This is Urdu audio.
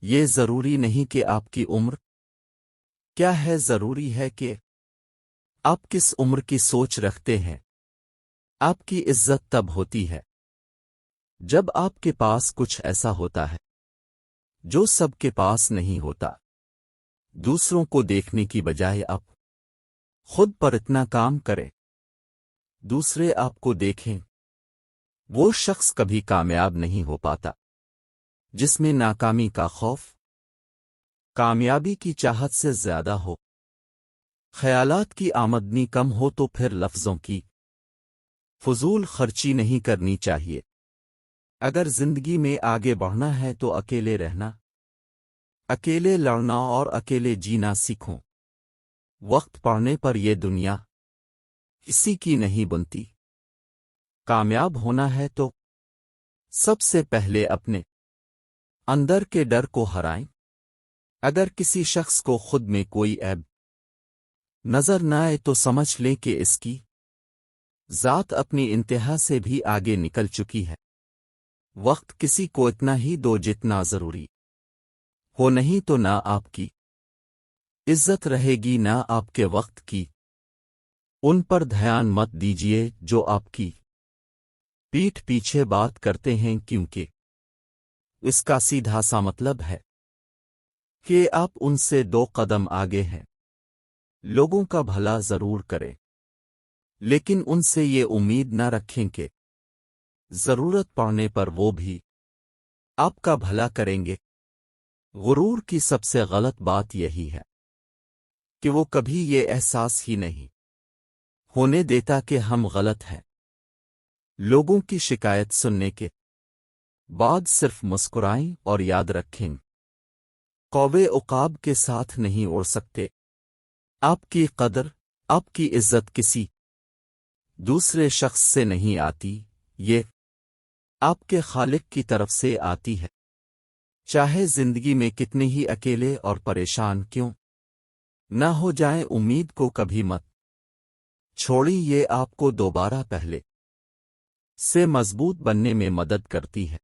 یہ ضروری نہیں کہ آپ کی عمر کیا ہے، ضروری ہے کہ آپ کس عمر کی سوچ رکھتے ہیں۔ آپ کی عزت تب ہوتی ہے جب آپ کے پاس کچھ ایسا ہوتا ہے جو سب کے پاس نہیں ہوتا۔ دوسروں کو دیکھنے کی بجائے آپ خود پر اتنا کام کریں دوسرے آپ کو دیکھیں۔ وہ شخص کبھی کامیاب نہیں ہو پاتا جس میں ناکامی کا خوف کامیابی کی چاہت سے زیادہ ہو۔ خیالات کی آمدنی کم ہو تو پھر لفظوں کی فضول خرچی نہیں کرنی چاہیے۔ اگر زندگی میں آگے بڑھنا ہے تو اکیلے رہنا، اکیلے لڑنا اور اکیلے جینا سیکھوں۔ وقت پڑنے پر یہ دنیا کسی کی نہیں بنتی۔ کامیاب ہونا ہے تو سب سے پہلے اپنے اندر کے ڈر کو ہرائیں۔ اگر کسی شخص کو خود میں کوئی عیب نظر نہ آئے تو سمجھ لیں کہ اس کی ذات اپنی انتہا سے بھی آگے نکل چکی ہے۔ وقت کسی کو اتنا ہی دو جتنا ضروری ہو، نہیں تو نہ آپ کی عزت رہے گی نہ آپ کے وقت کی۔ ان پر دھیان مت دیجیے جو آپ کی پیٹھ پیچھے بات کرتے ہیں، کیونکہ اس کا سیدھا سا مطلب ہے کہ آپ ان سے 2 قدم آگے ہیں۔ لوگوں کا بھلا ضرور کریں، لیکن ان سے یہ امید نہ رکھیں کہ ضرورت پڑنے پر وہ بھی آپ کا بھلا کریں گے۔ غرور کی سب سے غلط بات یہی ہے کہ وہ کبھی یہ احساس ہی نہیں ہونے دیتا کہ ہم غلط ہیں۔ لوگوں کی شکایت سننے کے بعد صرف مسکرائیں اور یاد رکھیں، قوے عقاب کے ساتھ نہیں اڑ سکتے۔ آپ کی قدر، آپ کی عزت کسی دوسرے شخص سے نہیں آتی، یہ آپ کے خالق کی طرف سے آتی ہے۔ چاہے زندگی میں کتنے ہی اکیلے اور پریشان کیوں نہ ہو جائیں، امید کو کبھی مت چھوڑی، یہ آپ کو دوبارہ پہلے سے مضبوط بننے میں مدد کرتی ہے۔